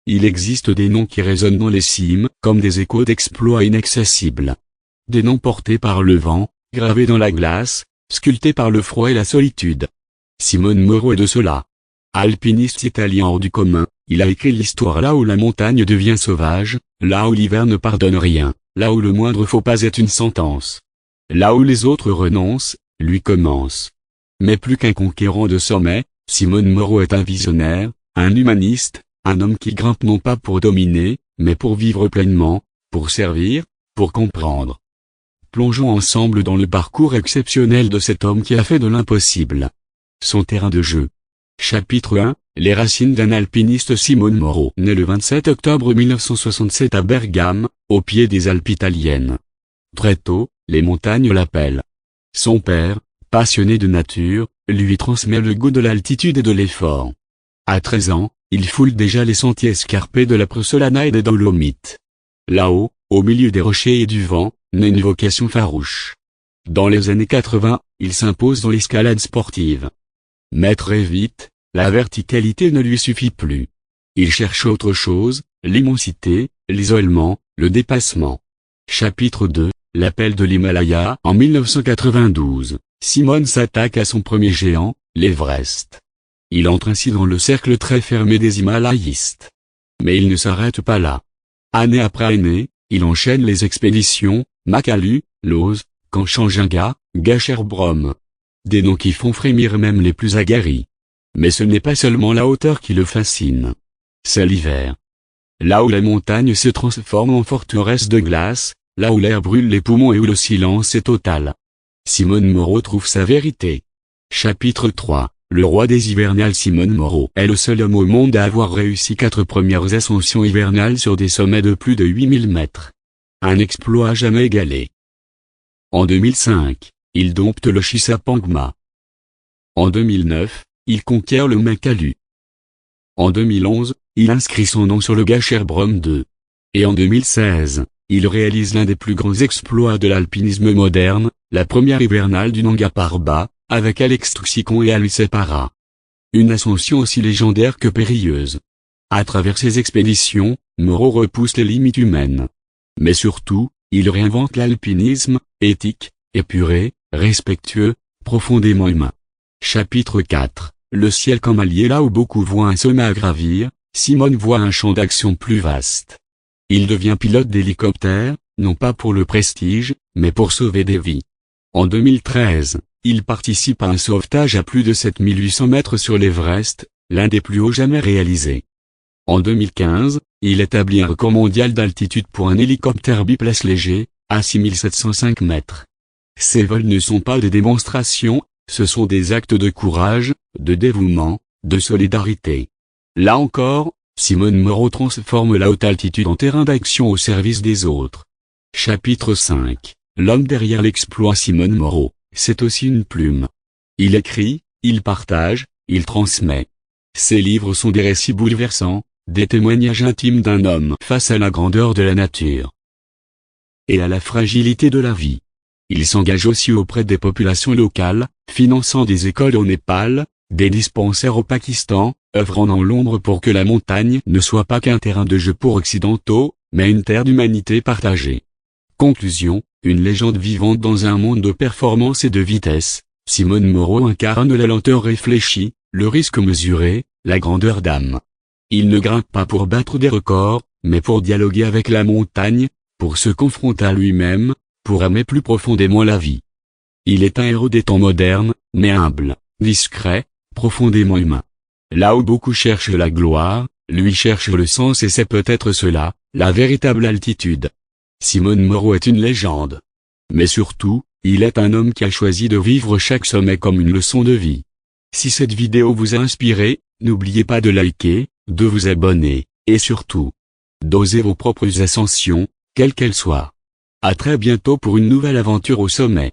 il existe des noms qui résonnent dans les cimes comme des échos d'exploits inaccessibles. Des noms portés par le vent, gravés dans la glace, sculptés par le froid et la solitude. Simone Moreau est de cela. Alpiniste italien hors du commun, il a écrit l'histoire là où la montagne devient sauvage, là où l'hiver ne pardonne rien, là où le moindre faux pas est une sentence. Là où les autres renoncent, lui commence. Mais plus qu'un conquérant de sommets, Simone Moreau est un visionnaire, un humaniste, un homme qui grimpe non pas pour dominer, mais pour vivre pleinement, pour servir, pour comprendre. Plongeons ensemble dans le parcours exceptionnel de cet homme qui a fait de l'impossible son terrain de jeu. Chapitre 1, les racines d'un alpiniste. Simone Moreau naît le 27 octobre 1967 à Bergame, au pied des Alpes italiennes. Très tôt, les montagnes l'appellent. Son père, passionné de nature, lui transmet le goût de l'altitude et de l'effort. À 13 ans, il foule déjà les sentiers escarpés de la Presolana et des Dolomites. Là-haut, au milieu des rochers et du vent, naît une vocation farouche. Dans les années 80, il s'impose dans l'escalade sportive. Mais très vite, la verticalité ne lui suffit plus. Il cherche autre chose, l'immensité, l'isolement, le dépassement. Chapitre 2, l'appel de l'Himalaya. En 1992, Simone s'attaque à son premier géant, l'Everest. Il entre ainsi dans le cercle très fermé des Himalayistes. Mais il ne s'arrête pas là. Année après année, il enchaîne les expéditions, Makalu, Lhotse, Kanchenjunga, Gasherbrum. Des noms qui font frémir même les plus aguerris. Mais ce n'est pas seulement la hauteur qui le fascine. C'est l'hiver. Là où la montagne se transforme en forteresse de glace, là où l'air brûle les poumons et où le silence est total. Simone Moreau trouve sa vérité. Chapitre 3, le roi des hivernales. Simone Moreau est le seul homme au monde à avoir réussi 4 premières ascensions hivernales sur des sommets de plus de 8000 mètres. Un exploit jamais égalé. En 2005, il dompte le Chisapangma. En 2009, il conquiert le Makalu. En 2011, il inscrit son nom sur le Gasherbrum 2. Et en 2016, il réalise l'un des plus grands exploits de l'alpinisme moderne, la première hivernale du Nanga Parbat, avec Alex Troussicon et Alice Para. Une ascension aussi légendaire que périlleuse. À travers ses expéditions, Moreau repousse les limites humaines. Mais surtout, il réinvente l'alpinisme, éthique, épuré, respectueux, profondément humain. Chapitre 4, le ciel comme allié. Là où beaucoup voient un sommet à gravir, Simone voit un champ d'action plus vaste. Il devient pilote d'hélicoptère, non pas pour le prestige, mais pour sauver des vies. En 2013, il participe à un sauvetage à plus de 7800 mètres sur l'Everest, l'un des plus hauts jamais réalisés. En 2015, il établit un record mondial d'altitude pour un hélicoptère biplace léger, à 6705 mètres. Ces vols ne sont pas des démonstrations, ce sont des actes de courage, de dévouement, de solidarité. Là encore, Simone Moreau transforme la haute altitude en terrain d'action au service des autres. Chapitre 5, l'homme derrière l'exploit. Simone Moreau, c'est aussi une plume. Il écrit, il partage, il transmet. Ses livres sont des récits bouleversants, des témoignages intimes d'un homme face à la grandeur de la nature et à la fragilité de la vie. Il s'engage aussi auprès des populations locales, finançant des écoles au Népal, des dispensaires au Pakistan, œuvrant dans l'ombre pour que la montagne ne soit pas qu'un terrain de jeu pour occidentaux, mais une terre d'humanité partagée. Conclusion, une légende vivante dans un monde de performance et de vitesse, Simone Moreau incarne la lenteur réfléchie, le risque mesuré, la grandeur d'âme. Il ne grimpe pas pour battre des records, mais pour dialoguer avec la montagne, pour se confronter à lui-même, pour aimer plus profondément la vie. Il est un héros des temps modernes, mais humble, discret, profondément humain. Là où beaucoup cherchent la gloire, lui cherche le sens et c'est peut-être cela, la véritable altitude. Simone Moreau est une légende. Mais surtout, il est un homme qui a choisi de vivre chaque sommet comme une leçon de vie. Si cette vidéo vous a inspiré, n'oubliez pas de liker, de vous abonner, et surtout, d'oser vos propres ascensions, quelles qu'elles soient. À très bientôt pour une nouvelle aventure au sommet.